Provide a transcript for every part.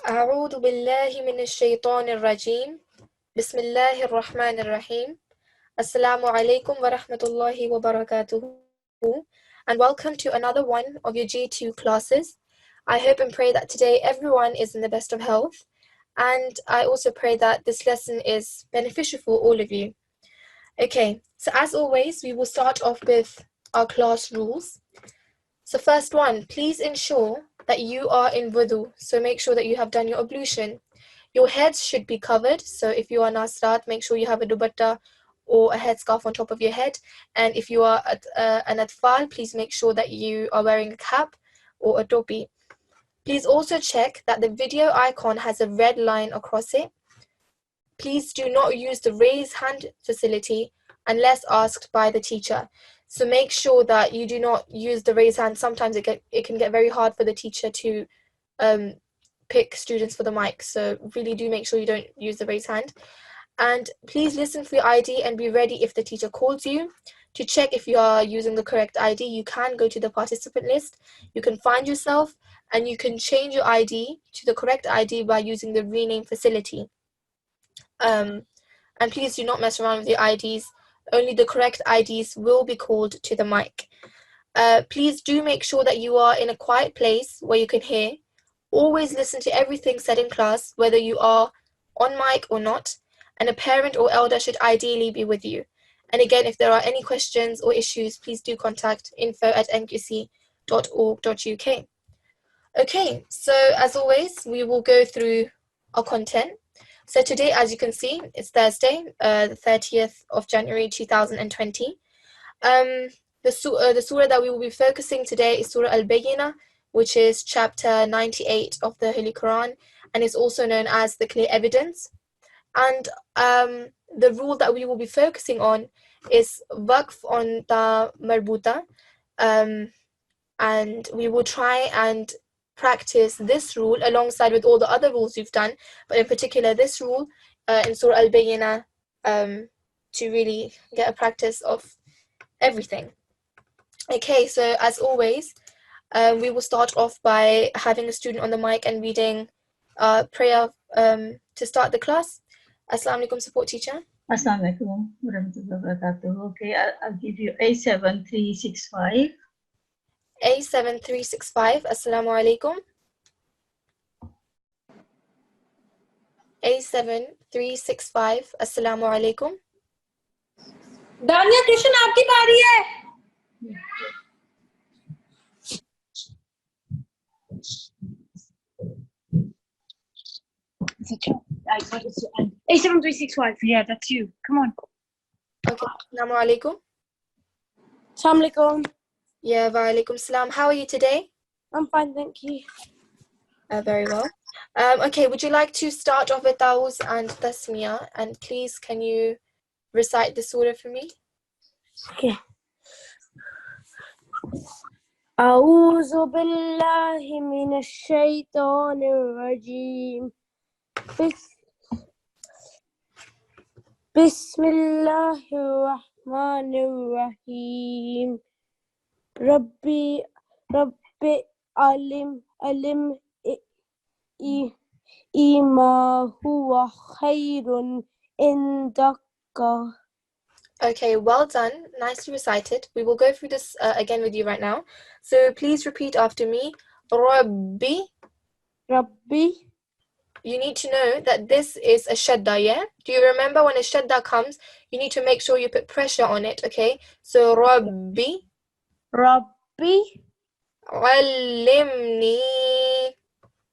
أعوذ بالله من الشيطان الرجيم بسم الله الرحمن الرحيم Assalamu alaikum wa rahmatullahi wa barakatuhu, and welcome to another one of your G2 classes. I hope and pray that today everyone is in the best of health, and I also pray that this lesson is beneficial for all of you. Okay, so as always, we will start off with our class rules. So first one, please ensure that you are in wudu, so make sure that you have done your ablution. Your heads should be covered, so if you are nasrat, make sure you have a dupatta or a headscarf on top of your head, and if you are an atfal, please make sure that you are wearing a cap or a topi. Please also check that the video icon has a red line across it. Please do not use the raise hand facility unless asked by the teacher. So make sure that you do not use the raise hand. Sometimes it can get very hard for the teacher to pick students for the mic. So really do make sure you don't use the raise hand. And please listen for your ID and be ready if the teacher calls you. To check if you are using the correct ID, you can go to the participant list. You can find yourself and you can change your ID to the correct ID by using the rename facility. And please do not mess around with your IDs. Only the correct IDs will be called to the mic. Please do make sure that you are in a quiet place where you can hear. Always listen to everything said in class, whether you are on mic or not, and a parent or elder should ideally be with you. And again, if there are any questions or issues, please do contact info@nqc.org.uk. Okay, so as always, we will go through our content. So today, as you can see, it's Thursday, the 30th of January 2020. The surah that we will be focusing today is Surah Al-Bayyinah, which is chapter 98 of the Holy Quran, and is also known as the clear evidence. And the rule that we will be focusing on is Waqf on Taa Marbutah, and we will try and practice this rule alongside with all the other rules you've done, but in particular this rule in Surah Al-Bayyinah, to really get a practice of everything. Okay, so as always, we will start off by having a student on the mic and reading prayer to start the class. Assalamu alaikum, support teacher. Assalamu alaikum warahmatullahi wabarakatuh. Okay, I'll give you A7365. A7365, Assalamu alaikum. A7365, Assalamu alaikum. दानिया कृष्ण आपकी बारी है. A7365. Yeah, that's you. Come on. Okay, Assalamu alaikum. Assalamu alaikum. Yeah, wa alaikum salam. How are you today? I'm fine, thank you. Very well. Okay, would you like to start off with Tauz and Tasmiyah? And please, can you recite the surah for me? Okay. أعوذ بالله من الشيطان الرجيم. بسم الله الرحمن الرحيم. ربي علم ما هو خير عندك. Okay, well done. Nicely recited. We will go through this again with you right now. So please repeat after me. Rabbi. You need to know that this is a shadda, yeah? Do you remember when a shadda comes, you need to make sure you put pressure on it, okay? So Rabbi.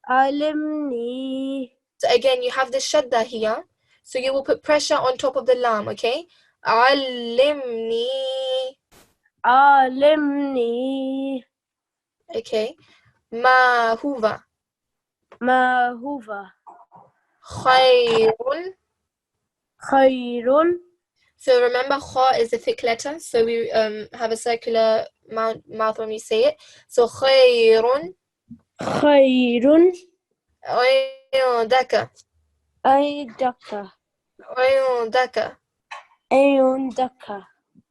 Alimni. So again, you have the shadda here. So you will put pressure on top of the lam, okay? Alimni. Okay. Ma huwa. Khayrun. So remember, kha is a thick letter, so we have a circular mouth when we say it. So khayrun. Ayundaka.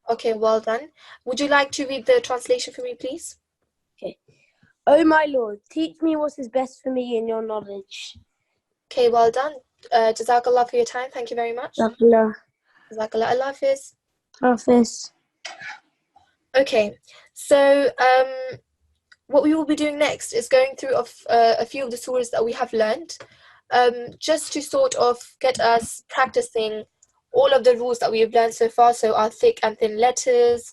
Okay, well done. Would you like to read the translation for me, please? Okay. Oh my Lord, teach me what is best for me in your knowledge, Okay, well done. Jazakallah for your time. Thank you very much. Jazakallah. Jazakallah. Allah Hafiz. Hafiz. Okay, so what we will be doing next is going through a few of the surahs that we have learned, just to sort of get us practicing all of the rules that we have learned so far, so our thick and thin letters,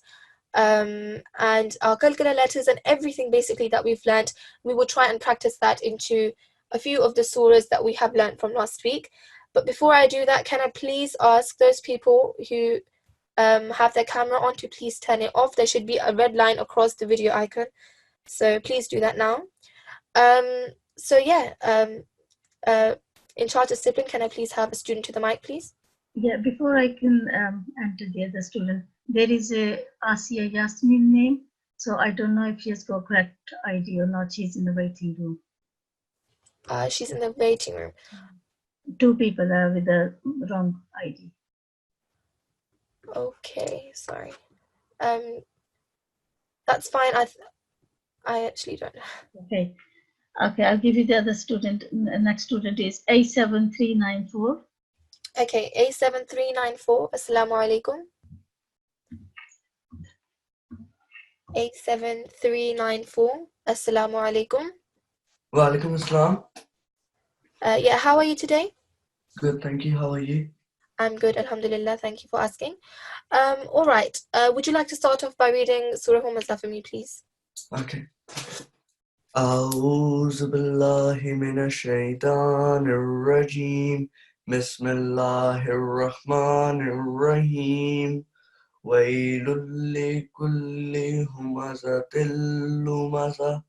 and our kalkala letters and everything basically that we've learned. We will try and practice that into a few of the surahs that we have learned from last week. But before I do that, can I please ask those people who have their camera on to please turn it off? There should be a red line across the video icon, so please do that now. So yeah, in charge of sibling, can I please have a student to the mic, please? Yeah, before I can enter the other student, there is a Asiya Yasmin name, so I don't know if she has got correct ID or not. She's in the waiting room. She's in the waiting room. Two people are with the wrong ID. Okay, sorry. That's fine. I actually don't know. Okay. Okay, I'll give you the other student. Next student is A7394. Okay, A7394. Assalamu alaikum. 87394. Assalamu alaikum. Wa alaikum assalam. Yeah, how are you today? Good, thank you. How are you? I'm good, alhamdulillah. Thank you for asking. All right. Would you like to start off by reading Surah Humazah for me, please? Okay. أعوذ بالله من الشيطان الرجيم بسم الله الرحمن الرحيم ويل لكل همزة لمزة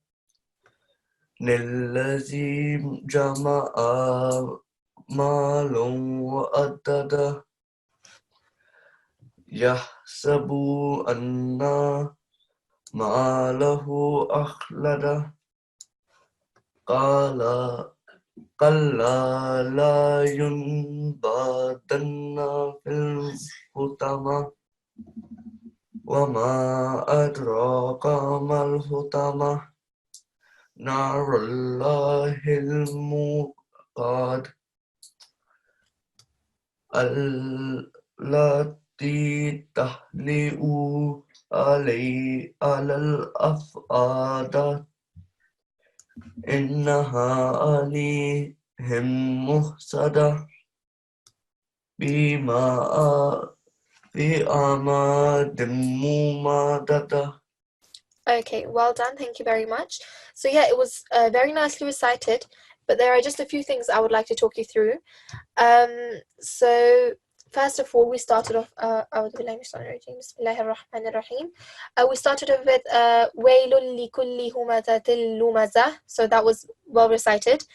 الذي جمع مالا وعدده يحسب أن ماله أخلده كلا لا ينبذن في الحطمة وما أدراك ما الحطمة نار الله الموقد التي تحلق على الأفئدة إنها عليهم مؤصدة في أماد ممددة. Okay, well done. Thank you very much. So yeah, it was very nicely recited, but there are just a few things I would like to talk you through. So first of all, we started off Bismillahir-Rahmanir-Rahim. We started off with Wailul likulli humazatil lumazah. So that was well recited.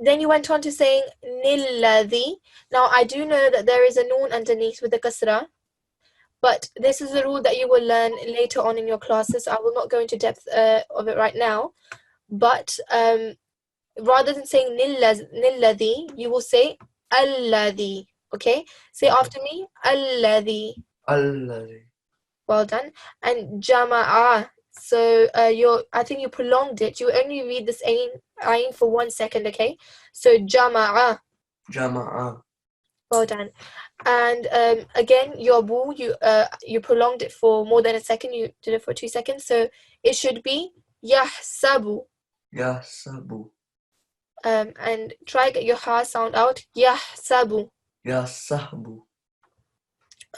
Then you went on to saying Nilladhi. Now I do know that there is a noon underneath with the kasra, but this is a rule that you will learn later on in your classes. I will not go into depth of it right now. But rather than saying Nilladhi, you will say Alladhi. Okay? Say after me, Alladhi. Alladhi. Well done. And Jama'a. So I think you prolonged it. You only read this ayn for 1 second, okay? So Jama'a. Jama'a. Well done. And again, your bu, you prolonged it for more than a second. You did it for 2 seconds. So it should be Yahsabu. Yahsabu. And try get your ha sound out. Yahsabu. Yahsabu.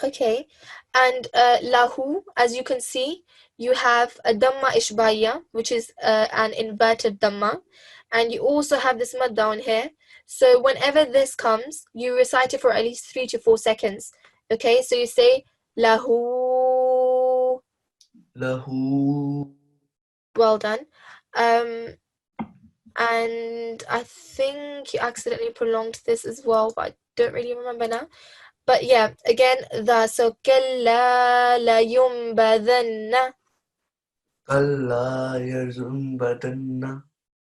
Okay. And lahu, as you can see, you have a dhamma ishbaiya, which is an inverted dhamma. And you also have this mud down here. So whenever this comes, you recite it for at least 3 to 4 seconds. Okay, so you say lahu. Lahu. Well done. And I think you accidentally prolonged this as well, but I don't really remember now. But yeah, again, so kalla la yumbadhanna. Kalla yazunbadanna.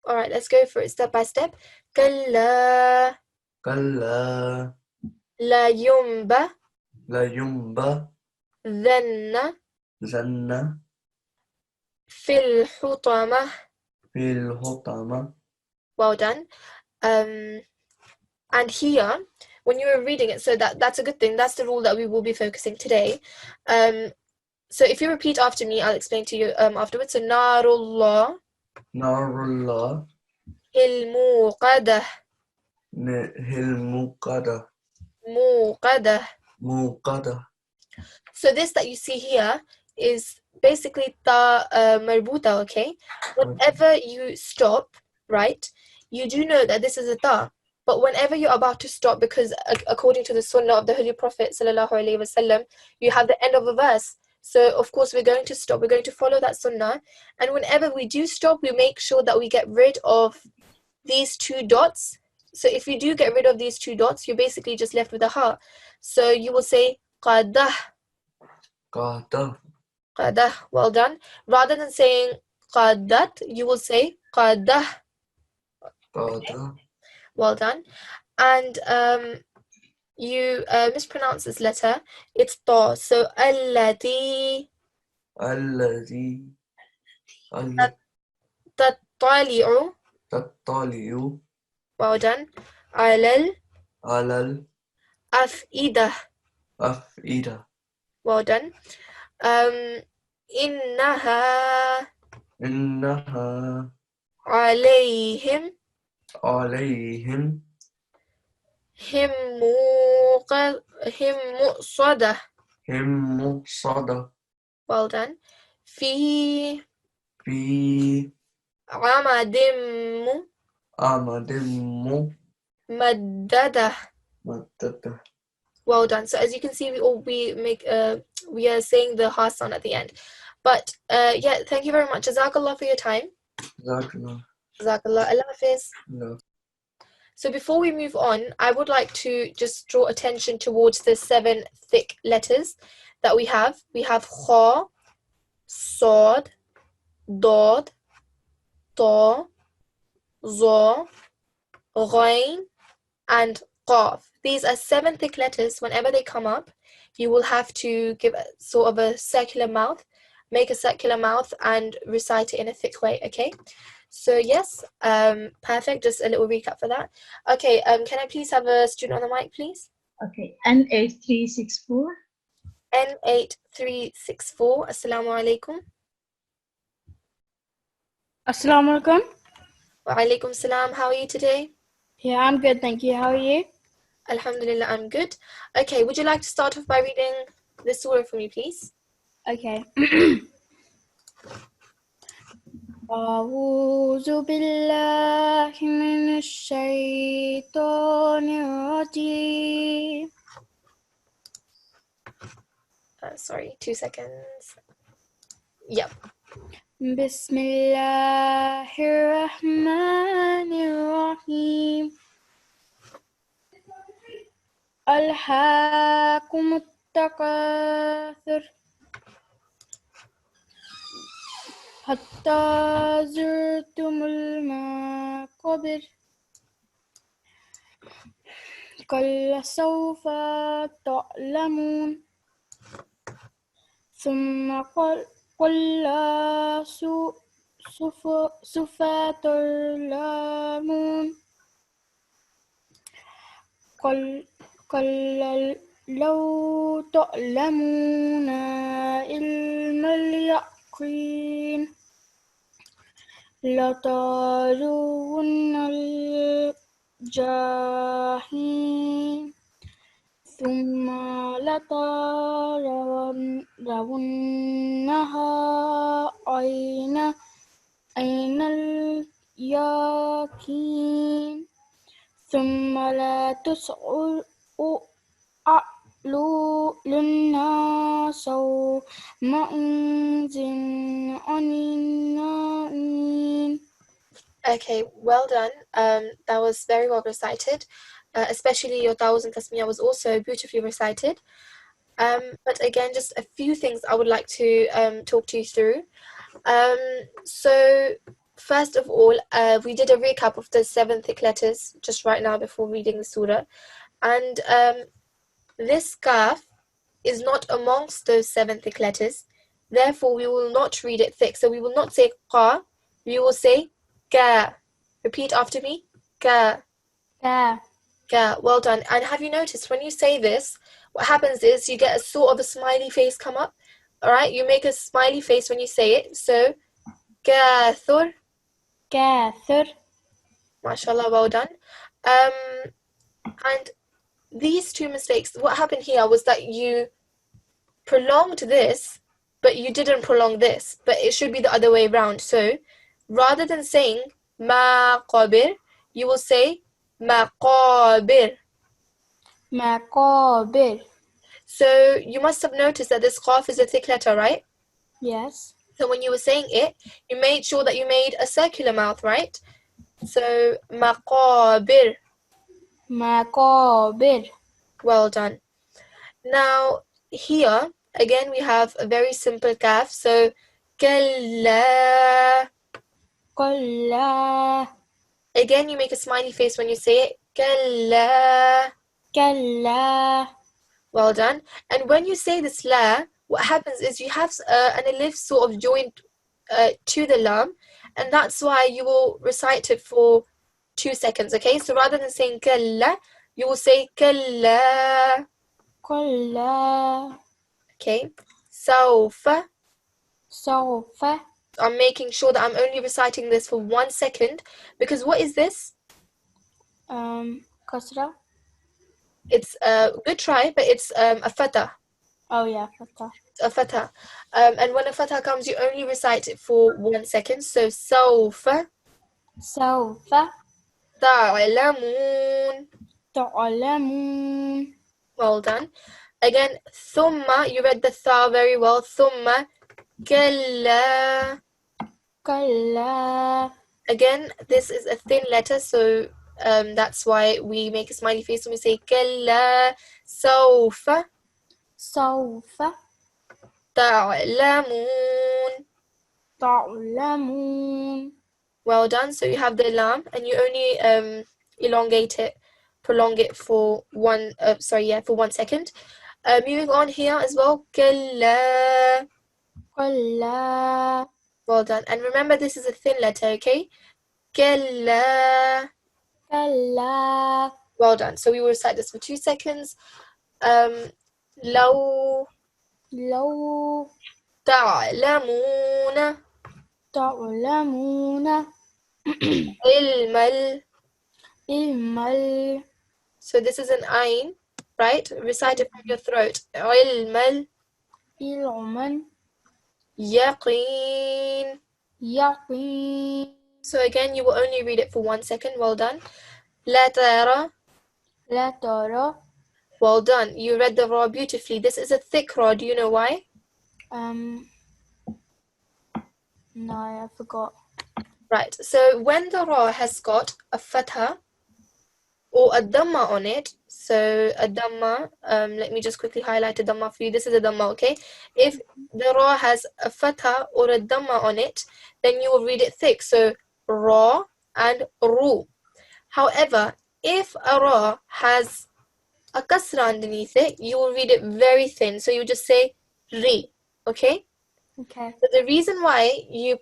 All right, let's go for it step by step. Kalla Kalla la yumba la yumba dhanna zanna fil hutama. fil hutama. Well done. And here, when you were reading it, so that's a good thing. That's the rule that we will be focusing today. So if you repeat after me, I'll explain to you afterwards. So Narullah Narullah Hilmuqadah Hilmuqadah Muqadah. So this that you see here is basically Taa Marbutah, okay? Whenever you stop, right, you do know that this is a Ta. But whenever you're about to stop, because according to the Sunnah of the Holy Prophet ﷺ, you have the end of a verse. So of course we're going to stop. We're going to follow that Sunnah. And whenever we do stop, we make sure that we get rid of these two dots. So if you do get rid of these two dots, you're basically just left with a ha. So you will say qadah. Qadah. Well done. Rather than saying qadat, you will say qadah. Well done. And you mispronounce this letter. It's ta. So allati tattali'u. Well done. Alal af'idah. Well done. Innaha alayhim himmuqsadah. Well done. Fi amadim maddadah. Well done. So as you can see, we are saying the ha sound at the end. But yeah, thank you very much. Jazakallah for your time. Jazakallah. Allah Hafiz. No. So before we move on, I would like to just draw attention towards the 7 thick letters that we have. We have kha, sad, dad, ta, za, ghain, and qaf. These are 7 thick letters. Whenever they come up, you will have to give a sort of a circular mouth, make a circular mouth and recite it in a thick way, okay? So yes, perfect. Just a little recap for that. Okay, can I please have a student on the mic, please? Okay, N8364. N8364. Assalamu alaikum. Assalamu alaikum. Wa alaikum salam. How are you today? Yeah, I'm good, thank you. How are you? Alhamdulillah, I'm good. Okay, would you like to start off by reading the surah for me, please? Okay. أعوذ بالله من الشيطان الرجيم. Sorry, 2 seconds. Yep. بسم الله الرحمن الرحيم. ألهاكم التكاثر حتى زرتم المقابر كلا سوف تعلمون ثم كلا سوف تعلمون كلا لو تعلمون علم اليقين لترون الجحيم ثم لترونها عين اليقين ثم لا تسأل للناس يومئذ عن النعيم. Okay, well done. That was very well recited. Especially your Thousand Tasmiyah was also beautifully recited. But again, just a few things I would like to talk to you through. So first of all, we did a recap of the 7 thick letters just right now before reading the surah. And this kaf is not amongst those 7 thick letters. Therefore, we will not read it thick. So we will not say qa, we will say ka. Repeat after me. Ka. Ka. Ka. Well done. And have you noticed when you say this, what happens is you get a sort of a smiley face come up. All right, you make a smiley face when you say it. So, kathur. كاثر. MashaAllah, well done. And these two mistakes, what happened here was that you prolonged this, but you didn't prolong this. But it should be the other way around. So, rather than saying maqabir, you will say maqabir. مقابر. So you must have noticed that this qaf is a thick letter, right? Yes. So when you were saying it, you made sure that you made a circular mouth, right? So maqabir. مقابر. Well done. Now here again we have a very simple kaf. So kalla. كلا. Again you make a smiley face when you say it. Kalla. كلا. Well done. And when you say this la, what happens is you have an alif sort of joined to the lam, and that's why you will recite it for 2 seconds, okay? So rather than saying kalla, you will say kalla, كلا. okay? Sawfa, سوف. I'm making sure that I'm only reciting this for 1 second, because what is this? كسرة. It's a good try, but it's a fatah. Oh yeah, فتح. A fatah. And when a fatah comes, you only recite it for 1 second. So sawfa سوف ta'lamun. تعلمون. Well done. Again, thumma, you read the tha very well. Thumma kalla. كلا. Again, this is a thin letter, so that's why we make a smiley face when we say kalla. Sawfa سوف ta'lamun. تعلمون. Well done. So you have the lam, and you only elongate it, prolong it for for 1 second. Moving on here as well. Kalla. كلا. Well done. And remember, this is a thin letter, okay? Kalla. كلا. Well done. So we will recite this for 2 seconds. لو لو تعلمون تعلمون علم علم So this is an ayn, right? Recite it from your throat. علم علما اليقين. يقين. So again, you will only read it for 1 second. Well done. لا ترى. لا ترى. Well done. You read the ra beautifully. This is a thick ra. Do you know why? No, I forgot. Right. So when the ra has got a fatha or a dhamma on it, so a dhamma, let me just quickly highlight a dhamma for you. This is a dhamma, okay? If the ra has a fatha or a dhamma on it, then you will read it thick. So ra and ru. However, if a ra has a kasra underneath it, you will read it very thin. So you just say ri, okay? Okay. So the reason why you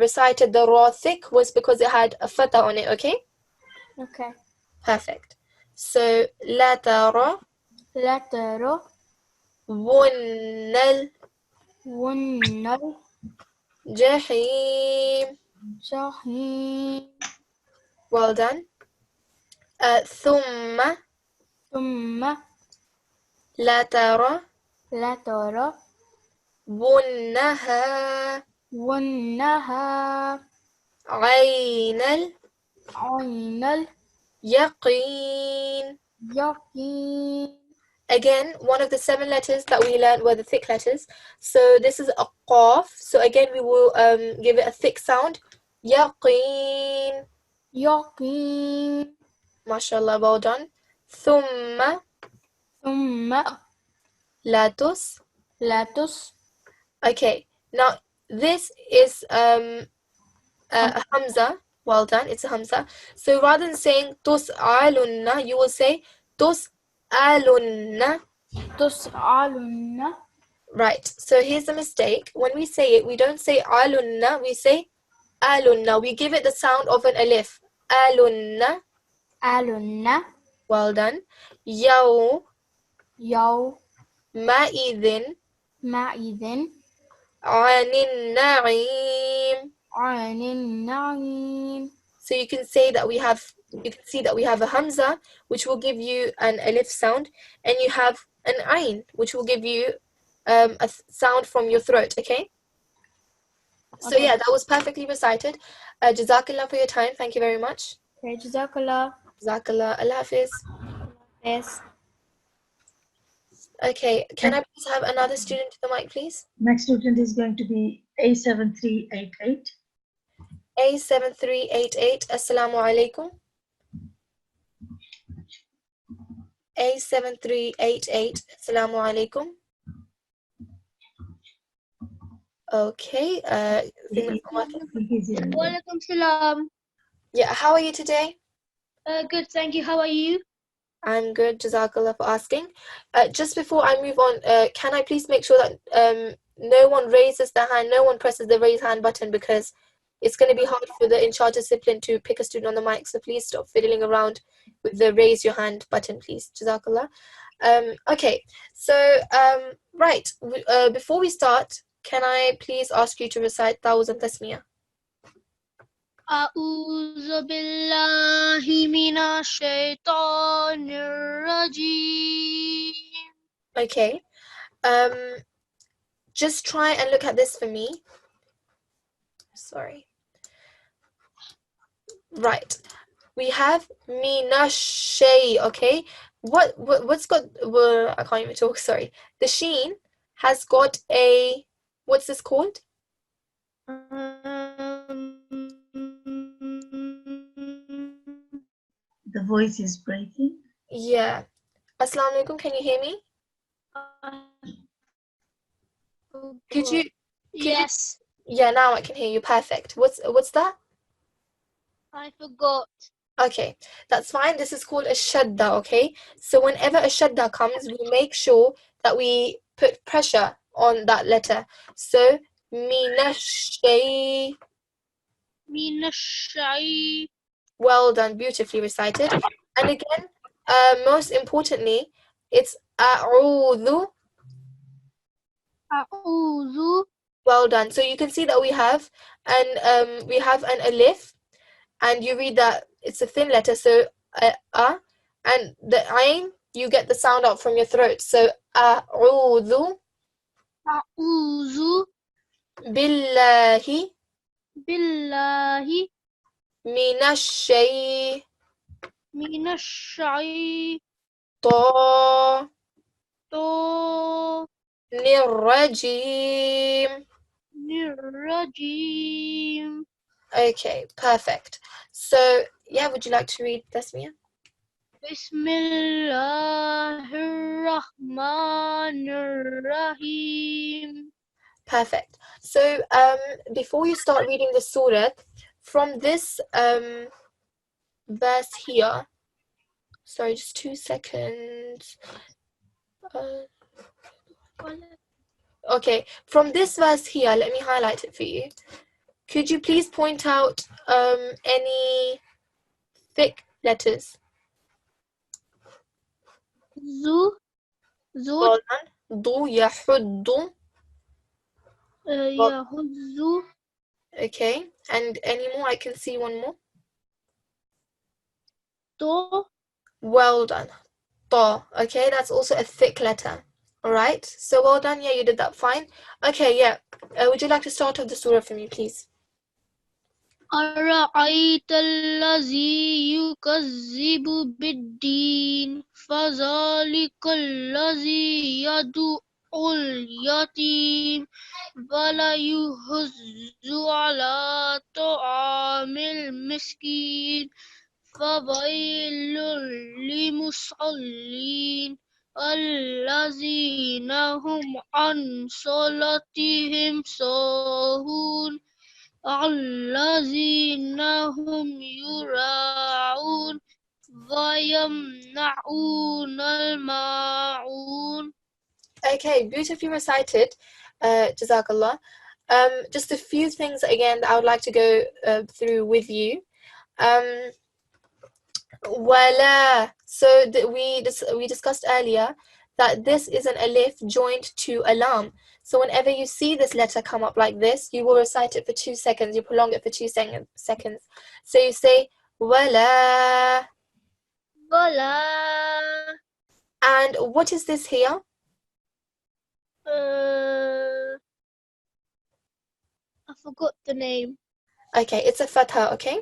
recited the ra thick was because it had a fatha on it, okay? Okay. Perfect. So لا ترى لا ترى ون والنار الجحيم. جحيم. Well done. ثم ثم لا ترى لا ترى ونها والنهار عين عين اليقين. اليقين. Again, one of the 7 letters that we learned were the thick letters. So this is a qaf. So again, we will give it a thick sound. Yaqeen. يقين. MashaAllah, well done. ثم ثم لا تس. لا تس. Okay, now this is a hamza. Well done, it's a hamza. So rather than saying tus'alunna, you will say tus'alunna. تسألن. Right, so here's the mistake. When we say it, we don't say alunna, we say alunna. We give it the sound of an alif. Alunna. ألن. Well done. يومئذ يومئذ عن النعيم. عن النعيم. So you can see that we have a hamza, which will give you an alif sound, and you have an ain, which will give you a sound from your throat. Okay. So Okay. yeah, that was perfectly recited. Jazakallah for your time. Thank you very much. Okay, Jazakallah. Jazakallah. Allah Hafiz. Yes. Okay, can I please have another student to the mic, please? Next student is going to be A7388. A7388. Assalamu alaikum. A7388. Assalamu alaikum. Okay. I think that's not working. Walaikum salam. Yeah. How are you today? Good, thank you. How are you? I'm good. Jazakallah for asking. Just before I move on, can I please make sure that no one raises their hand, no one presses the raise hand button, because it's going to be hard for the in-charge discipline to pick a student on the mic. So please stop fiddling around with the raise your hand button, please. Jazakallah. Okay. So right. Before we start, can I please ask you to recite Tawuz and Tasmiyah? أعوذ بالله من الشيطان الرجيم. Okay. Just try and look at this for me. Sorry. Right. We have minashay, okay? What's got, well, I can't even talk, sorry. The sheen has got a, what's this called? The voice is breaking. Yeah. Assalamu alaikum, can you hear me? Could you? Yes, Yeah, now I can hear you. Perfect. What's that? I forgot. Okay, that's fine. This is called a shadda, okay? So whenever a shadda comes, we make sure that we put pressure on that letter. So, minashay. Minashay. Well done, beautifully recited. And again, most importantly, it's a'udhu. A'udhu. Well done. So you can see that we have an alif, and you read that it's a thin letter, so and the ain, you get the sound out from your throat. So a'udhu A'udhu billahi billahi minash minashay. shaitanir rajim. Rajim. Okay, perfect. So yeah, would you like to read Tasmiyah? Bismillahirrahmanirrahim. Perfect. So before you start reading the surah, from this verse here, sorry, just 2 seconds. Okay, from this verse here, let me highlight it for you. Could you please point out any thick letters? Zu. Well done. Du, yahuddu. Yahudzu. Okay, and any more? I can see one more. To. Well done. Ta. Okay, that's also a thick letter. All right, so well done. Yeah, you did that fine. Okay, yeah. Would you like to start off the surah for me, please? أرأيت الذي يكذب بالدين فذلك الذي يدعو اليتيم ولا يحض على طعام المسكين فويل للمصلين الذين هم عن صلاتهم ساهون الذين هم يراعون ويمنعون الماعون. Okay, beautifully recited. Jazakallah. Just a few things again that I would like to go through with you. Wala. So we discussed earlier that this is an alif joined to a lam. So whenever you see this letter come up like this, you will recite it for 2 seconds. You prolong it for 2 seconds. So you say wala. Wala. And what is this here? I forgot the name. Okay, it's a fatha, okay?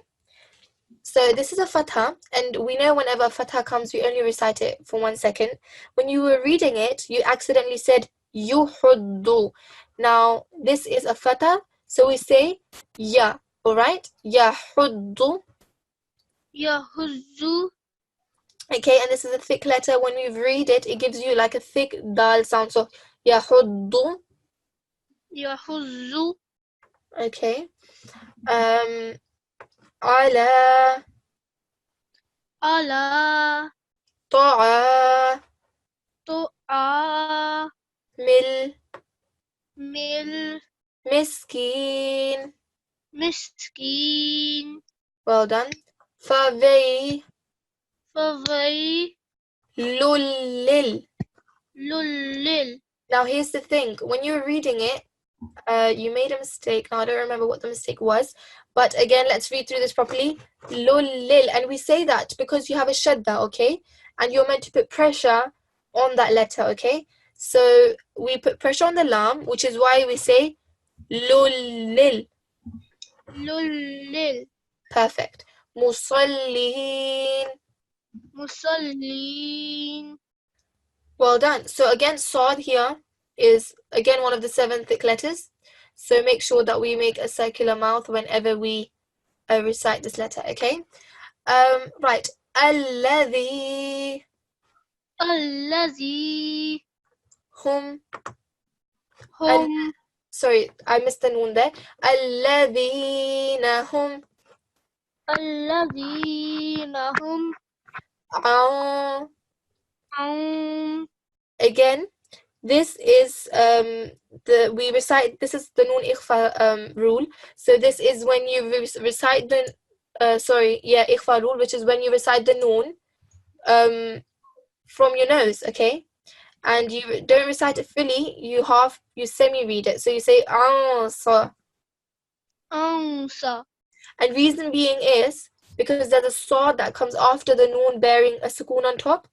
So this is a fatha, and we know whenever a fatha comes, we only recite it for 1 second. When you were reading it, you accidentally said yuhuddu. Now, this is a fatha, so we say ya, alright? Yahuddu. Yahuzzu. Okay, and this is a thick letter. When you read it, it gives you like a thick dal sound. So yahuddu. Yahuzzu. Okay. Ala. Ala. Ta'a. To'a. Mil. Mil. Miskin. Miskin. Well done. Favay. Favay. Lullil. Lullil. Now here's the thing. When you're reading it, you made a mistake. Now I don't remember what the mistake was. But again, let's read through this properly. Lullil. And we say that because you have a shadda, okay? And you're meant to put pressure on that letter, okay? So we put pressure on the lam, which is why we say lullil. Lullil. Perfect. Musallin. Musallin. Well done. So again, Sad here is again one of the 7 thick letters. So make sure that we make a circular mouth whenever we recite this letter, okay? Right. Alladhi. Allazi. Hum. Hum. Sorry, I missed the noon there. Alladhina hum. Allazina hum. Again, this is we recite, this is the noon ikhfa rule. So this is when you recite the ikhfa rule, which is when you recite the noon from your nose, okay? And you don't recite it fully, you semi-read it. So you say ansa. Ansa. And reason being is because there's a sa that comes after the noon bearing a sukoon on top.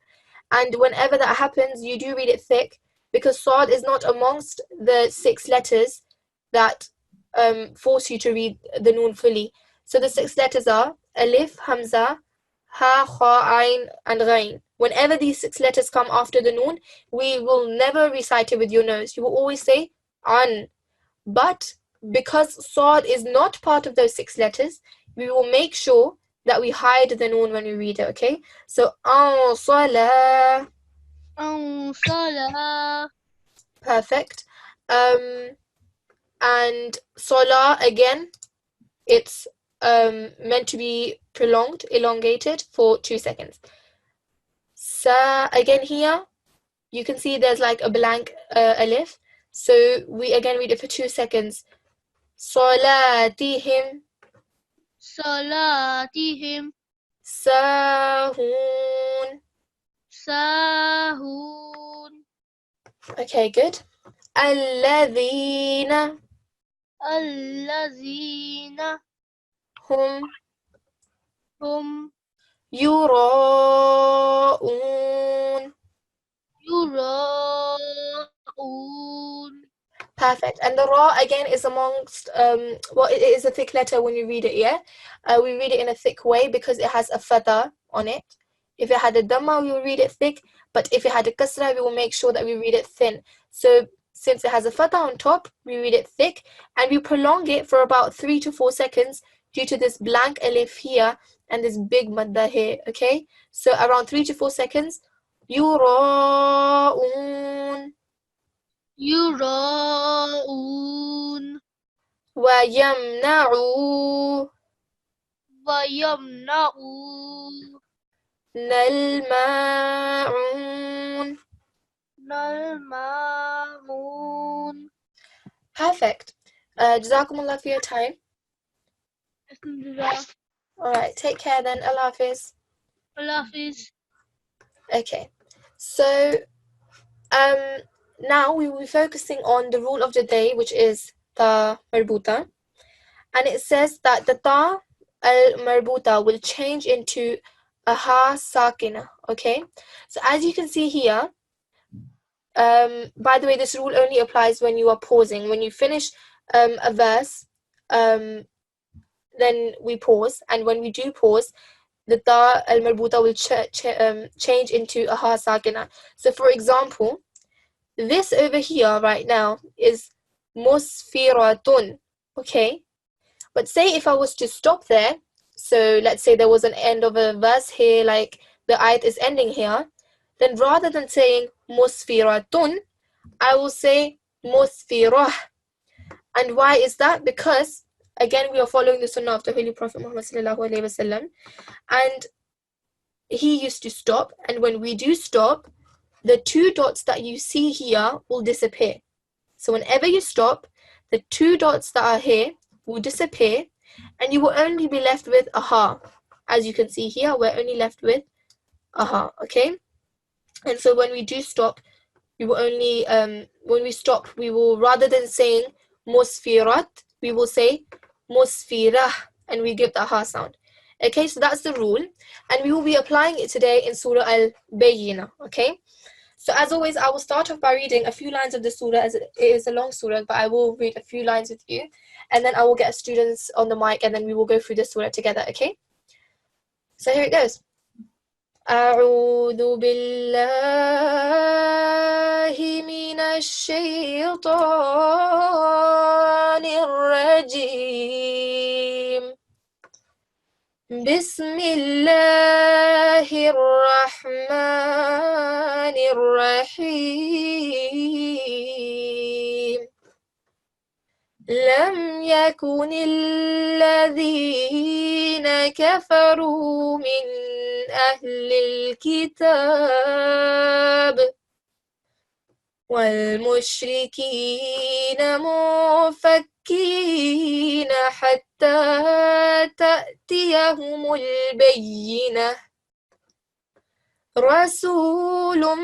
And whenever that happens, you do read it thick because Sad is not amongst the 6 letters that force you to read the noon fully. So the 6 letters are Alif, Hamza, Ha, Kha, Ain, and Ghain. Whenever these 6 letters come after the noon, we will never recite it with your nose. You will always say An. But because Sad is not part of those 6 letters, we will make sure that we hide the noon when we read it, okay? So, Ansala. Ansala. Perfect. And Salah, again, it's meant to be prolonged, elongated for 2 seconds. Sa, again here, you can see there's like a blank alif. So we again read it for 2 seconds. Salatihim. Salatihim. Sahun. Sahun. Okay, good. Alladhina. Allazina. Hum. Hum. Yura'un. Yura'un. Perfect. And the ra again is amongst well, it is a thick letter when you read it, yeah? We read it in a thick way because it has a fatha on it. If it had a dhamma, we will read it thick, but if it had a kasra, we will make sure that we read it thin. So since it has a fatha on top, we read it thick, and we prolong it for about 3 to 4 seconds due to this blank alif here and this big madda here, okay? So around 3 to 4 seconds. Yura'un. Yura'un. Wa yamna'u. Wayamna'u. Nalma'un. Nalma'un. Perfect. Jazakumullah for your time. Alhamdulillah. All right, take care then. Allah Hafiz. Allah Hafiz. Okay, so now we will be focusing on the rule of the day, which is Taa Marbutah. And it says that the Ta al-Marbutah will change into a Ha Sakina. Okay, so as you can see here, by the way, this rule only applies when you are pausing. When you finish a verse, then we pause, and when we do pause, the Ta al-Marbutah will change into a Ha Sakina. So for example, this over here right now is musfiratun, okay? But say if I was to stop there, so let's say there was an end of a verse here, like the ayat is ending here, then rather than saying musfiratun, I will say musfirah. And why is that? Because again, we are following the sunnah of the Holy Prophet Muhammad sallallahu alaihi wasallam, and he used to stop, and when we do stop, the two dots that you see here will disappear. So whenever you stop, the two dots that are here will disappear, and you will only be left with a ha. As you can see here, we're only left with a ha, okay? And so when we do stop, we will only, when we stop, we will, rather than saying musfirat, we will say musfirah, and we give the ha sound. Okay, so that's the rule, and we will be applying it today in Surah Al-Bayyinah, okay? So as always, I will start off by reading a few lines of the surah, as it is a long surah, but I will read a few lines with you, and then I will get students on the mic, and then we will go through the surah together, okay? So here it goes. أعوذ بالله من الشيطان الرجيم بسم الله الرحمن الرحيم لم يكن الذين كفروا من أهل الكتاب والمشركين منفكين حتى تأتيهم البينة رسول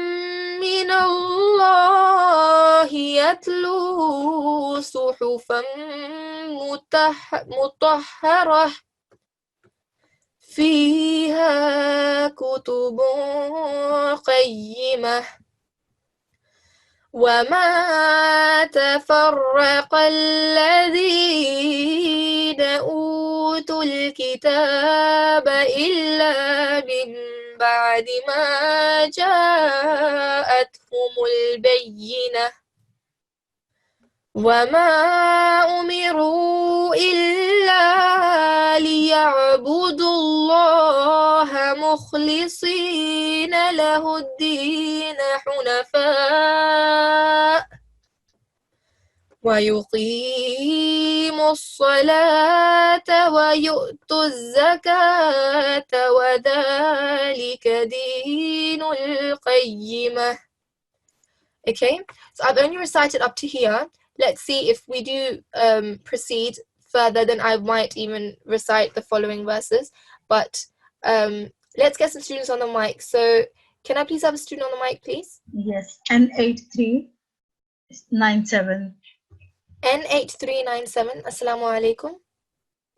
من الله يتلو صحفا مطهرة فيها كتب قيمة وما تفرق الذين أوتوا الكتاب إلا من بعد ما جاءتهم البينة وما أمروا إلا ليعبدوا الله مخلصين له الدين حنفاء ويقيموا الصلاة ويؤتوا الزكاة وذلك دين القيمة. Okay, so I've only recited up to here. Let's see if we do proceed further, then I might even recite the following verses. But let's get some students on the mic. So can I please have a student on the mic, please? Yes, N8397. N8397. Assalamu alaikum.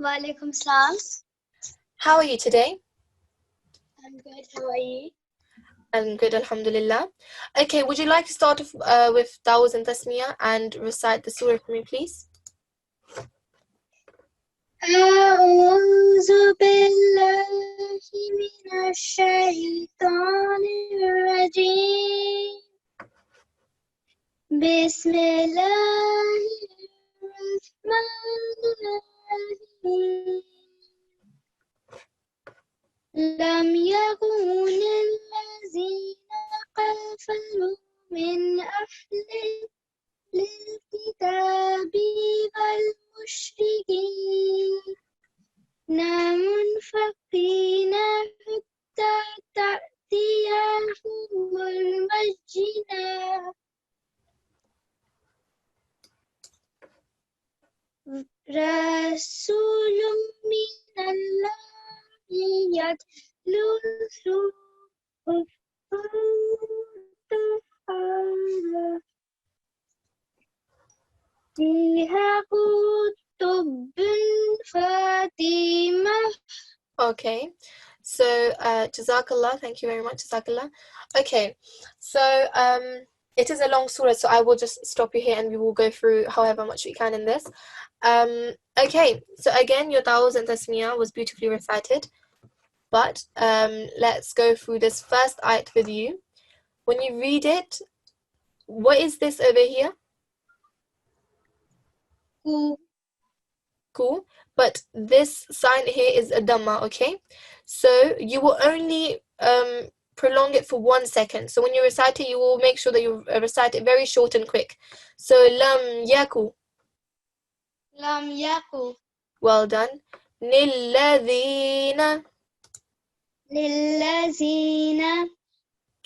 Walaikum salam. How are you today? I'm good. How are you? I'm good, alhamdulillah. Okay, would you like to start off with Dawaz and Tasmiyah and recite the surah for me, please? أعوذ بالله من الشيطان الرجيم بسم الله الرحمن الرحيم لم يكن الذين كفروا من أهل الكتاب والمشركين منفكين حتى تأتيهم البينة رسول من الله يتلو صحفا فيها كتب فاتمة. Okay, so Jazakallah, thank you very much, Jazakallah. Okay, so it is a long surah, so I will just stop you here and we will go through however much we can in this. Okay, so again, your Ta'awuz and Tasmiyah was beautifully recited, but let's go through this first ayat with you. When you read it, what is this over here? Cool, but this sign here is a Dhamma, okay? So you will only prolong it for 1 second. So when you recite it, you will make sure that you recite it very short and quick. So lam yaku. Lam yaku. Well done. Lilladhina Lillazina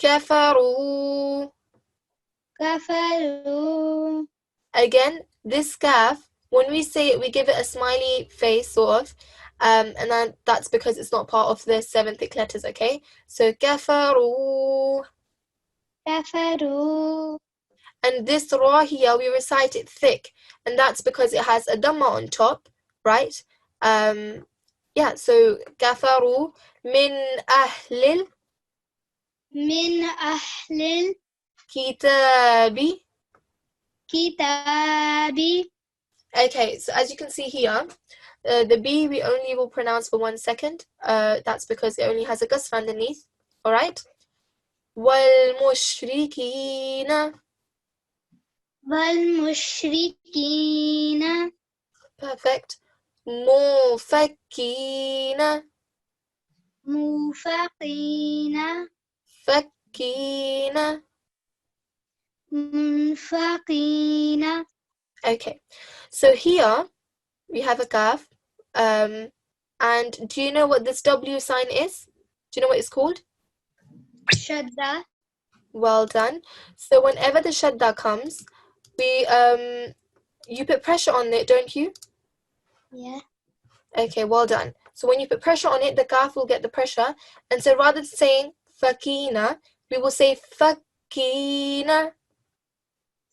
kafaru. kafaru. Again, this kaf, when we say it, we give it a smiley face, sort of. And then that's because it's not part of the 7 thick letters, okay? So kafaru. Kafaru. And this ra here, we recite it thick, and that's because it has a dhamma on top, right? Yeah, so kafaru min ahlil Min ahlil kitabi. kitabi. Okay, so as you can see here, the B we only will pronounce for 1 second. That's because it only has a kasra underneath, all right? Wal mushrikina. Wal mushrikina. Perfect. Mufakkina. Mufaqina. Fakkina. Munfaqina. Okay, so here we have a kaf. And do you know what this W sign is? Do you know what it's called? Shadda. Well done. So whenever the shadda comes, we you put pressure on it, don't you? Yeah. Okay, well done. So when you put pressure on it, the kaf will get the pressure. And so rather than saying fakina, we will say fakina.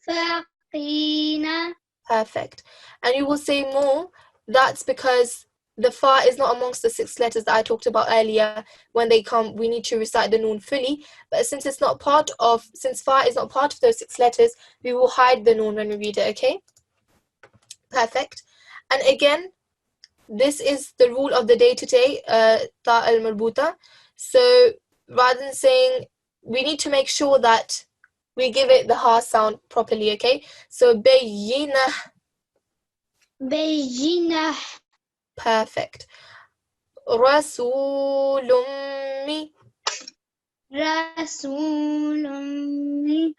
Faqina. Perfect. And you will say more. That's because the fa is not amongst the 6 letters that I talked about earlier. When they come, we need to recite the noon fully. But since fa is not part of those 6 letters, we will hide the noon when we read it, okay? Perfect. And again, this is the rule of the day today, Taa Marbutah. So rather than saying, we need to make sure that we give it the ha sound properly, okay? So bayyinah. Bayyinah. Perfect. Rasulummi. Rasulummi.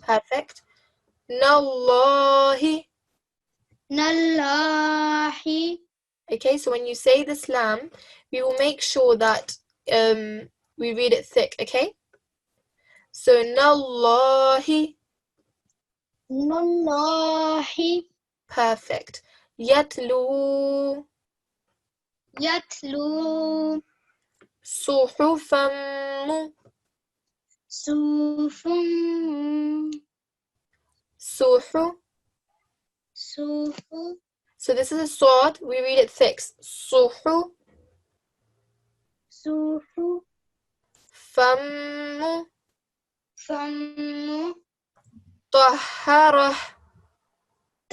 Perfect. Nallahi. Nallahi. Okay, so when you say this lam, we will make sure that we read it thick, okay? So Nallahi. Nallahi. Perfect. Yatlu. Yatlu. Suhufam. Sufum. Suhu. Sufu. So this is a sword, we read it thick. Suhu. Sufu. Fammu. Fammu. Tahharah.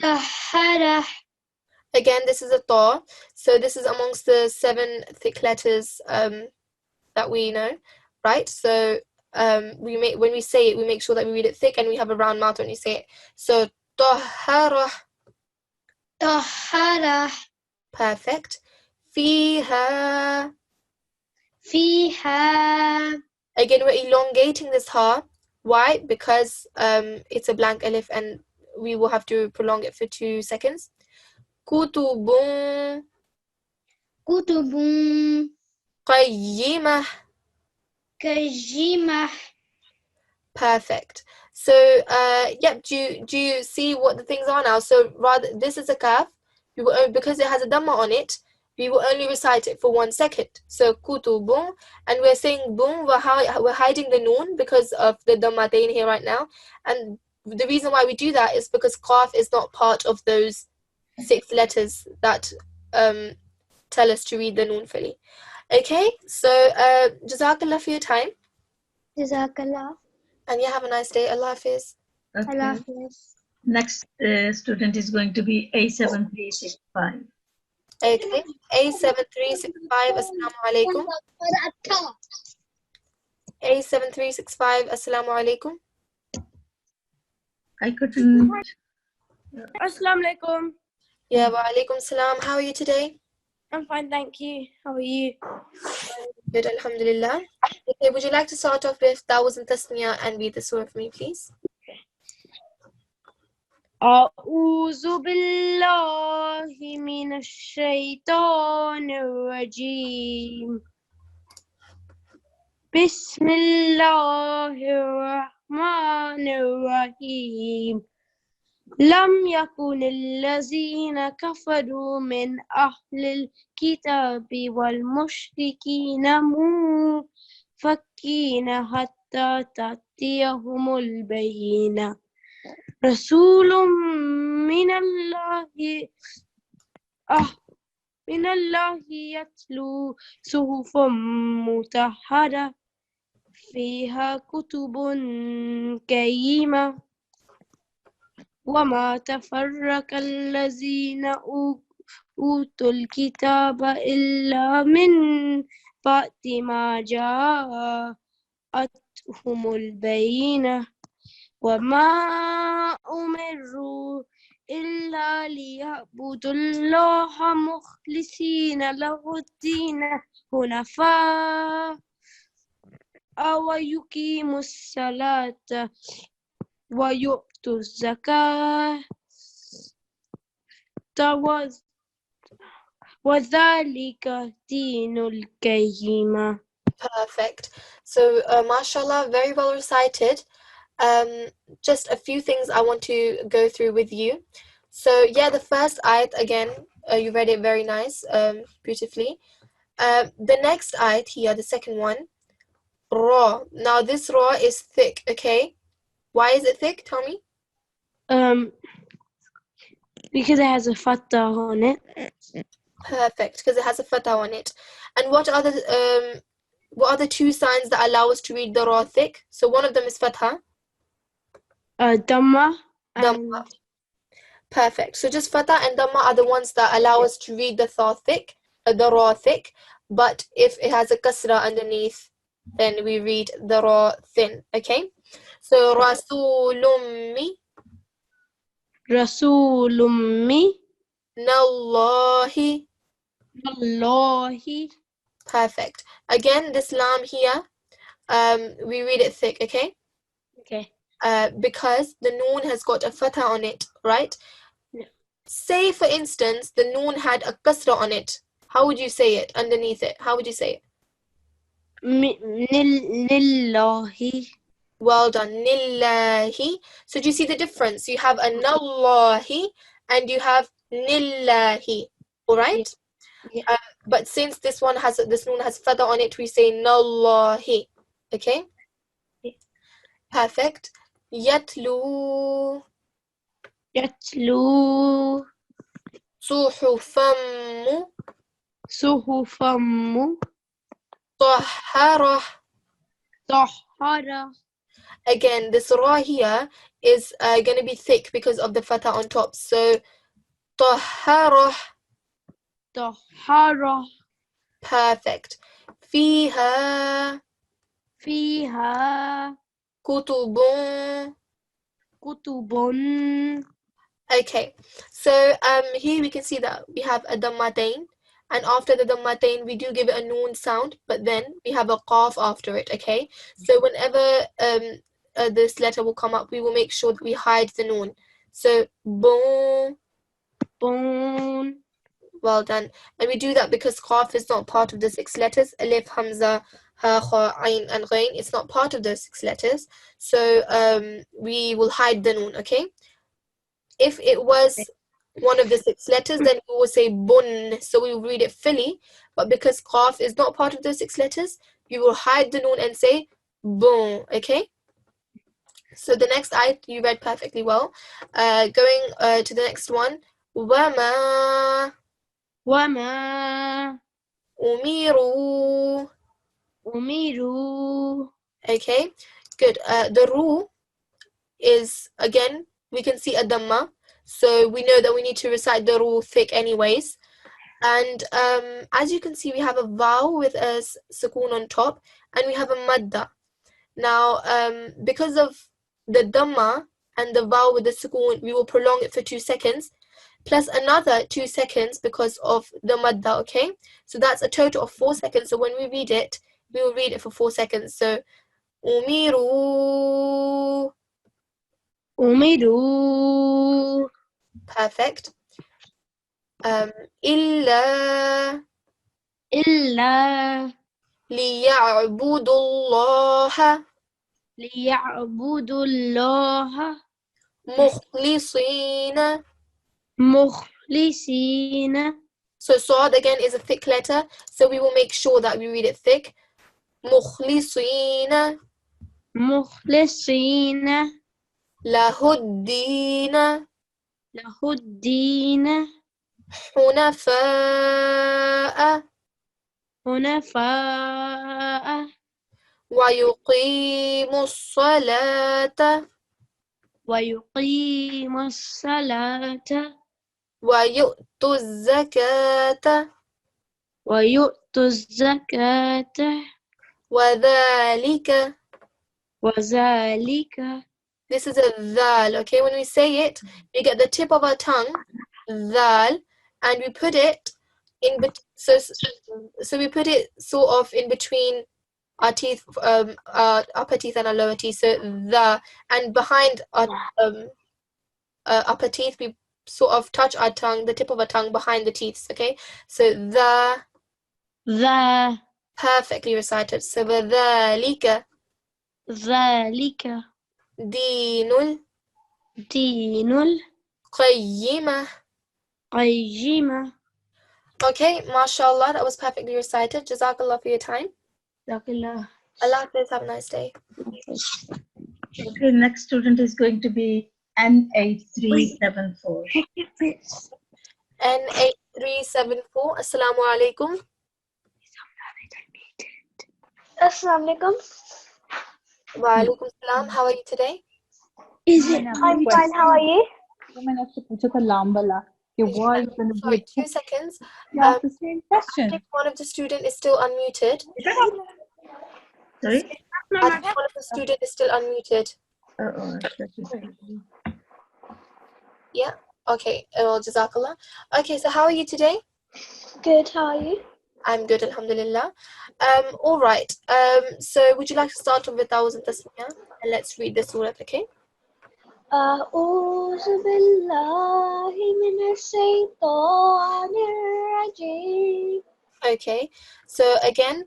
Tahharah. Again, this is a ta. So this is amongst the 7 thick letters that we know, right? So when we say it, we make sure that we read it thick and we have a round mouth when we say it. So tahharah. Tahharah. Perfect. Fiha. Fiha. Again, we're elongating this ha. Why? Because it's a blank alif and we will have to prolong it for 2 seconds. Kutubun. Kutubun. Qayyimah. Kajimah. Perfect. So yep, do you see what the things are now? So rather, this is a kaf. Because it has a dhamma on it, we will only recite it for 1 second. So kutubun, and we're saying bun, we're hiding the noon because of the dammatain here right now. And the reason why we do that is because qaf is not part of those 6 letters that tell us to read the noon fully. Okay, so jazakallah for your time. Jazakallah. And you have a nice day. Allah Hafiz. Allah Okay. Hafiz. Next student is going to be A7365. Okay, A7365, Assalamu alaikum. A7365, Assalamu alaikum. I couldn't. Assalamu alaikum. Yeah, wa alaikum salam. How are you today? I'm fine, thank you. How are you? Good, alhamdulillah. Okay, would you like to start off with Dawaz and Tasniya and read the surah for me, please? أعوذ بالله من الشيطان الرجيم بسم الله الرحمن الرحيم لم يكن الذين كفروا من أهل الكتاب والمشركين منفكين حتى تأتيهم البينة رسول من الله يتلو صحفا مطهرة فيها كتب قيمة وما تفرق الذين أوتوا الكتاب إلا من بعد ما جاءتهم البينة وما أمروا إلا ليعبدوا الله مخلصين له الدين حنفاء ويقيموا الصلاة ويؤتوا الزكاة وذلك دين القيمة. Perfect. So, mashallah, very well recited. Just a few things I want to go through with you. So, yeah, the first ayat, again, you read it very nice, beautifully. The next ayat here, the second one, ra. Now, this ra is thick, okay? Why is it thick? Tell me. Because it has a fatah on it. Perfect, because it has a fatah on it. And what are the 2 signs that allow us to read the ra thick? So one of them is fatha. Dhamma. Dhamma. Perfect. So just fatha and dhamma are the ones that allow us to read the tha thick, the ra thick. But if it has a kasra underneath, then we read the ra thin. Okay. So rasulummi. Rasulummi. Nallahi. Allahi. Perfect. Again, this lam here, we read it thick. Okay. Okay. Because the noon has got a fatha on it, right? Yeah. Say, for instance, the noon had a kasra on it. How would you say it underneath it? How would you say it? Lillahi. Well done. Nillahi. So do you see the difference? You have a nallahi and you have nillahi. All right? Yeah. But since this noon has fatha on it, we say nallahi. Okay? Yeah. Perfect. Yatlu suhufam Suhufam tahara. Tahara. Again, this ra here is going to be thick because of the fatha on top. So tahara. Tahara. Perfect. Fiha kutubun. Kutubun. Okay, so here we can see that we have a dammatain, and after the dammatain we do give it a noon sound, but then we have a qaf after it. Okay, so whenever this letter will come up, we will make sure that we hide the noon. So bon. Well done. And we do that because qaf is not part of the 6 letters. Alif, hamza, ha, kha, ayn, and ghain. It's not part of those 6 letters. So we will hide the noon. Okay. If it was one of the 6 letters, then we will say bun. So we will read it fully. But because qaf is not part of those 6 letters, you will hide the noon and say bun. Okay? So the next ayat you read perfectly well. Going to the next one. وَمَا وَمَا أُمِرُوا. أُمِرُوا. Okay, good. The ru is, again, we can see a dhamma. So we know that we need to recite the ru thick anyways. And as you can see, we have a vowel with a sukoon on top, and we have a madda. Now, because of the dhamma and the vowel with the sukoon, we will prolong it for 2 seconds, plus another 2 seconds because of the madda, okay? So that's a total of 4 seconds. So when we read it, we will read it for 4 seconds. So, umiru. أُمِرُوا. Perfect. Illa إِلَّا liya'budu Allah لِيَعْبُدُوا اللَّهَ mukhlisina. مُخْلِصِينَ. So Sa'ad again is a thick letter, so we will make sure that we read it thick. Mukhlisina مُخْلِصِينَ lahuddina لَهُ الدِّينَ hunafa'a حُنَفَاءَ wa yuqimu salata وَيُقِيمُ الصَّلَاةَ wa yu'tu zakata وَيُؤْتُ الزَّكَاةَ wa dhalika. وَذَلِكَ. This is a dhal, okay? When we say it, we get the tip of our tongue, dhal, and we put it in so we put it sort of in between our teeth, our upper teeth and our lower teeth. So the, and behind our upper teeth, we sort of touch our tongue, the tip of our tongue behind the teeth, okay? So the, ذَا perfectly recited. So وَذَلِكَ ذَلِكَ دِينُ دِينُ الْقَيِّمَةِ. الْقَيِّمَةِ. Okay, mashallah, that was perfectly recited. Jazakallah for your time. Jazakallah. Allah Hafiz, have a nice day. Okay, next student is going to be N8374. N8374, Assalamu alaikum. Assalamualaikum. Wa alaikum salam. How are you today? I'm fine. How are you? मैंने आपसे पूछा था लाम वाला कि what is going to be Sorry, 2 seconds. you asked the same I question. think one of the students is still unmuted. Sorry? I think one of the students is still unmuted. Yeah. Okay. Well, Jazakallah. Okay. So how are you today? Good. How are you? I'm good, alhamdulillah. All right. So would you like to start off with Awaz and Tasmiyah? And let's read the surah, okay? أعوذ بالله من الشيطان الرجيم. Okay. So again,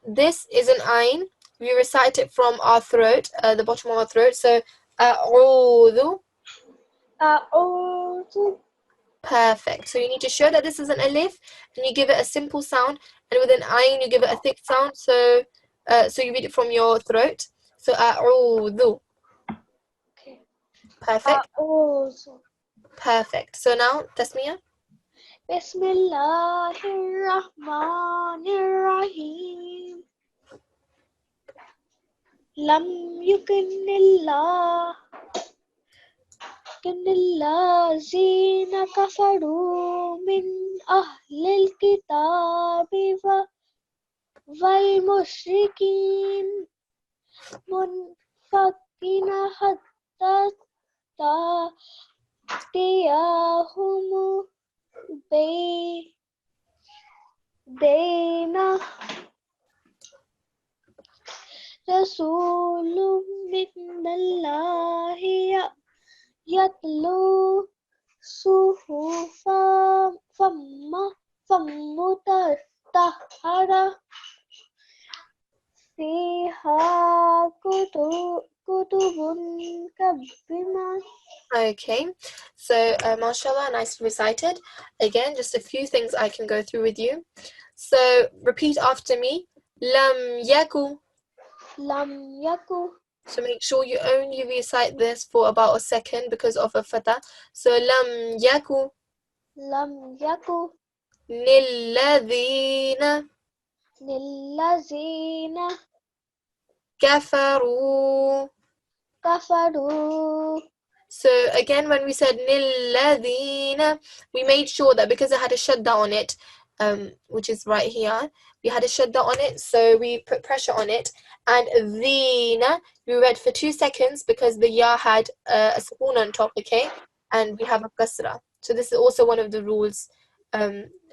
this is an ayn. We recite it from our throat, the bottom of our throat. So أعوذ. أعوذ. Perfect. So you need to show that this is an alif, and you give it a simple sound, and with an ayn you give it a thick sound. So so you read it from your throat. So أعوذ. Okay. Perfect. أعوذ. Perfect. So now Tasmiyah. بسم الله الرحمن الرحيم. لم يكن الذين كفروا من أهل الكتاب والمشركين منفكين حتى تأتيهم بينة رسول من الله يتلو صحفا مطهرة فيها كتب قيمة. Okay. So, mashallah, nicely recited. Again, just a few things I can go through with you. So, repeat after me. Lam yaku. Lam yaku. So make sure you only recite this for about a second because of a fatha. So lam yaku Lam yaku. lilladhina Lillazina. kafaru. Kafaru. So again, when we said lilladhina, we made sure that because it had a shadda on it, which is right here, we had a shadda on it, so we put pressure on it. And dhina, we read for 2 seconds because the ya had a sukoon on top, okay? And we have a kasra. So this is also one of the rules,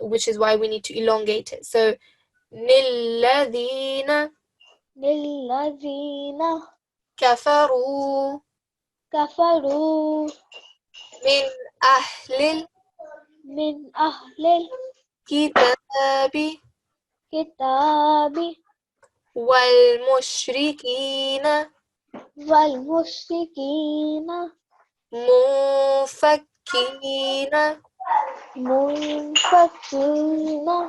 which is why we need to elongate it. So lilladhina Lillazina. kafaru Kafaru. min ahlil Min ahlil kitabi kitabi. wal mushrikina Wal mushrikina. mufakkina. Munfakina.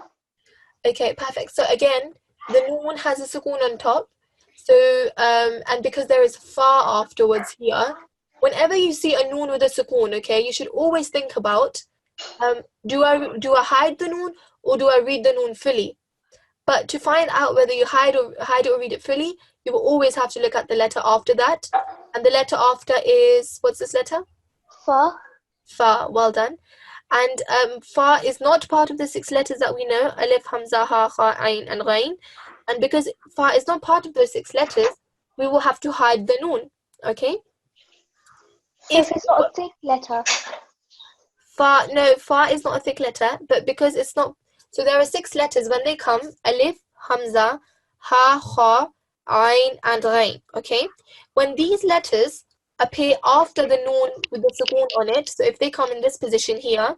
Okay, perfect. So again, the noon has a sukoon on top. So and because there is fa afterwards here, whenever you see a noon with a sukoon, okay, you should always think about do I hide the noon or do I read the noon fully? But to find out whether you hide it or read it fully, you will always have to look at the letter after that. And the letter after is, what's this letter? Fa. Fa. Well done. And fa is not part of the 6 letters that we know, alif, hamza, ha, kha, ain, and ghain. And because fa is not part of those 6 letters, we will have to hide the noon, okay? So if it's not a thick letter. Fa is not a thick letter, but because it's not, so there are 6 letters. When they come, alif, hamza, ha, kha, ain, and ghain, okay? When these letters appear after the noon with the sukoon on it, so if they come in this position here,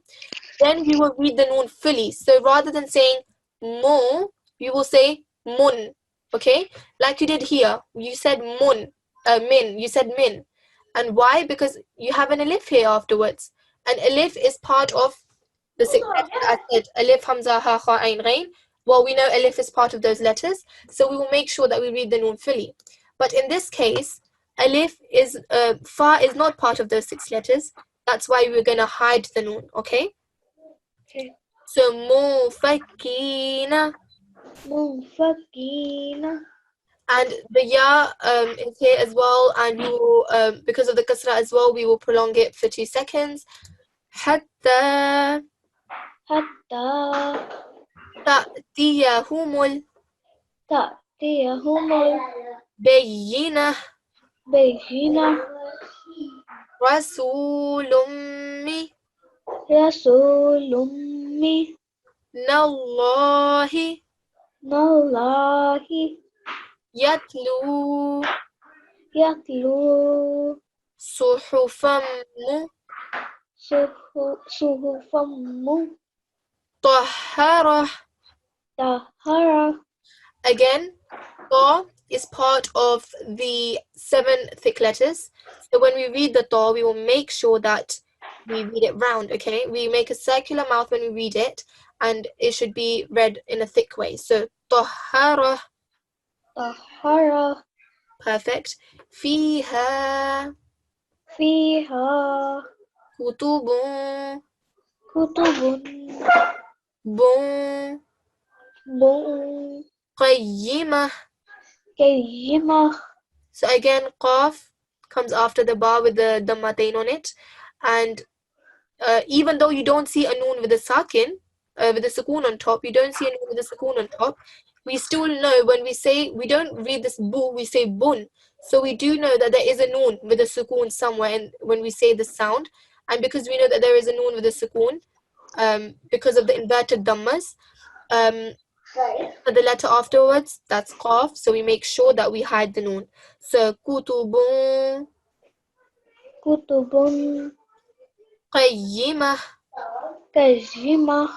then we will read the noon fully. So rather than saying mo, you will say mun, okay? Like you did here, you said min, you said min. And why? Because you have an alif here afterwards. And alif is part of the 6 letters. I said alif, hamza, ha, kha, ain, ghain. Well, we know alif is part of those letters, so we will make sure that we read the noon fully. But in this case, alif is, fa is not part of those 6 letters. That's why we're going to hide the noon, okay? Okay. So, mufakkina. Munfakina. And the ya is here as well, and we will, because of the kasra as well, we will prolong it for 2 seconds. Hatta Hatta ta'tiyahumul ta'tiyahumul bayyinah bayyinah. rasulum Rasulum minallahi minallahi yatlu yatlu suhufam suhufam mutahharah. mutahharah. Again, ta is part of the 7 thick letters. So when we read the ta, we will make sure that we read it round, okay? We make a circular mouth when we read it, and it should be read in a thick way. So, tahara. Tahara. Perfect. Fiha Fiha kutubun kutubun bun qayyimah. qayyimah. So again, qaf comes after the ba with the dammatain on it. And even though you don't see a noon with a sakin, with a sukoon on top, you don't see a noon with a sukoon on top, we still know when we say, we don't read this bu, we say bun. So we do know that there is a noon with a sukoon somewhere when we say the sound. And because we know that there is a noon with a sukoon, because of the inverted dhammas, for the letter afterwards, that's qaf, so we make sure that we hide the noon. So kutubun qayyimah. Qayyimah.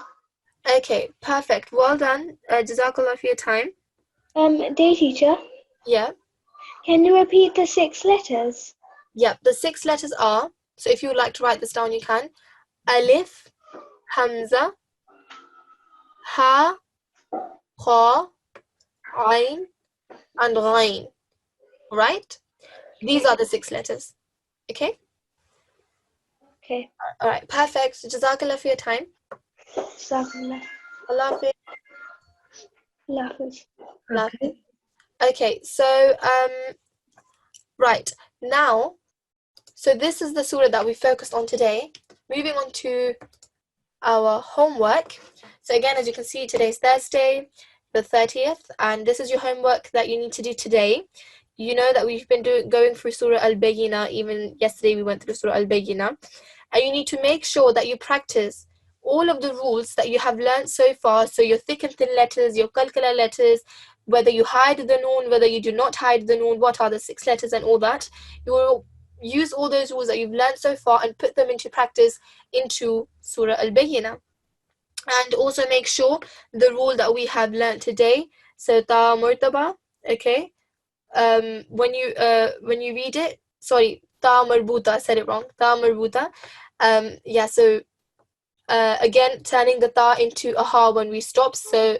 Okay, perfect. Well done. Jazakallah for your time. Dear teacher, Yeah. can you repeat the 6 letters? Yeah. The 6 letters are So if you would like to write this down, you can. Alif, Hamza, Ha, Kha, Ain, and Ghain. Right? These are the 6 letters. Okay? Okay. Alright, perfect. So Jazakallah for your time. Jazakallah. Allah Hafiz. Allah Hafiz. Allah Okay. Hafiz. Okay, so right now, so this is the surah that we focused on today. Moving on to our homework. So again, as you can see, today's Thursday, the 30th, and this is your homework that you need to do today. You know that we've been going through Surah Al-Bayyinah. Even yesterday we went through Surah Al-Bayyinah, and you need to make sure that you practice all of the rules that you have learned so far. So your thick and thin letters, your qalqala letters, whether you hide the noon, whether you do not hide the noon, what are the 6 letters and all that. You will use all those rules that you've learned so far and put them into practice into Surah Al-Bayyinah. And also make sure the rule that we have learned today, so Taa Marbutah, okay, when you read it, sorry, Taa Marbutah, I said it wrong, Taa Marbutah, yeah, so again, turning the Ta into a Ha when we stop, so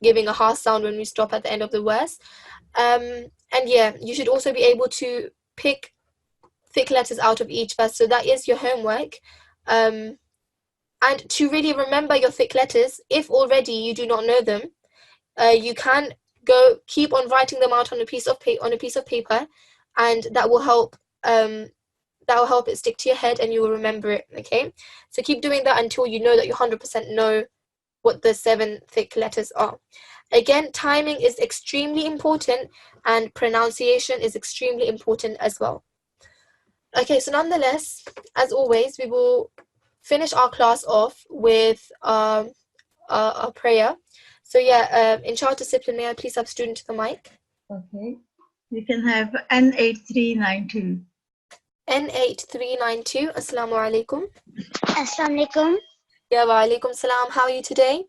giving a Ha sound when we stop at the end of the verse. And yeah, you should also be able to pick thick letters out of each verse, so that is your homework. And to really remember your thick letters, if already you do not know them, you can keep on writing them out on a piece of paper, and that will help it stick to your head and you will remember it. Okay, so keep doing that until you know that you 100% know what the 7 thick letters are. Again, timing is extremely important and pronunciation is extremely important as well. Okay, so nonetheless, as always, we will finish our class off with a prayer. So yeah, in charge discipline, may I please have student to the mic? Okay. You can have N8392. N8392. Assalamu alaikum. Assalamu alaikum. Yeah, wa alaikum salam. How are you today?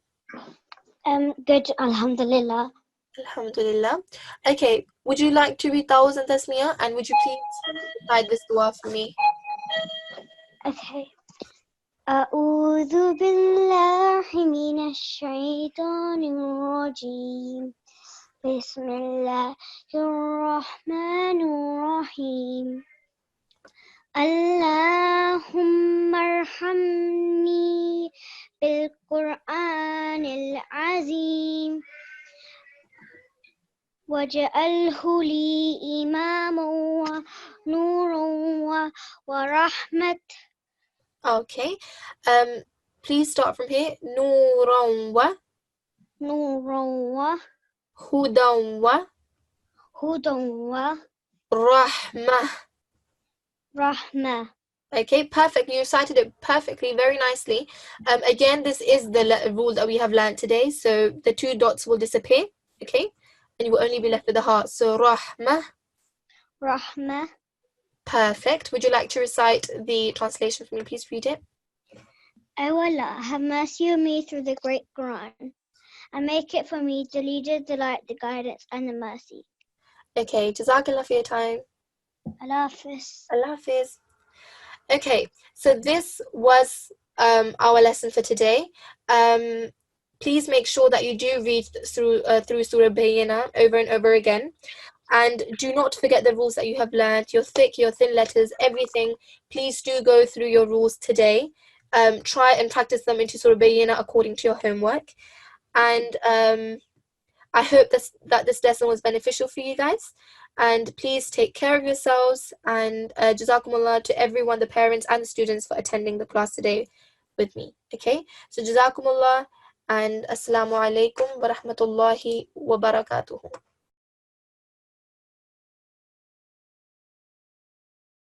Good, alhamdulillah. Alhamdulillah. Okay, would you like to read Tawaz and Tasmiyah, and would you please recite this dua for me? Okay. أعوذ بالله من الشيطان الرجيم. بسم الله الرحمن الرحيم. اللهم ارحمني بالقرآن العظيم واجعله لي إماما ونورا ورحمة. Okay, please start from here. Nuran wa hudan wa rahmah. Okay, perfect. You recited it perfectly, very nicely. Again, this is the rule that we have learned today. So the 2 dots will disappear, okay? And you will only be left with the heart. So rahmah. Perfect. Would you like to recite the translation for me? Please read it. O Allah, have mercy on me through the great Quran, and make it for me the leader, the light, the guidance, and the mercy. Okay, Jazakallah for your time. Allah Hafiz. Allah Hafiz. Okay, so this was our lesson for today. Please make sure that you do read through Surah Bayyinah over and over again. And do not forget the rules that you have learned, your thick, your thin letters, everything. Please do go through your rules today. Try and practice them into Surah Bayyinah according to your homework. And I hope that this lesson was beneficial for you guys. And please take care of yourselves. And Jazakumullah to everyone, the parents and the students, for attending the class today with me. Okay? So Jazakumullah and Assalamu alaikum wa rahmatullahi wa barakatuhu.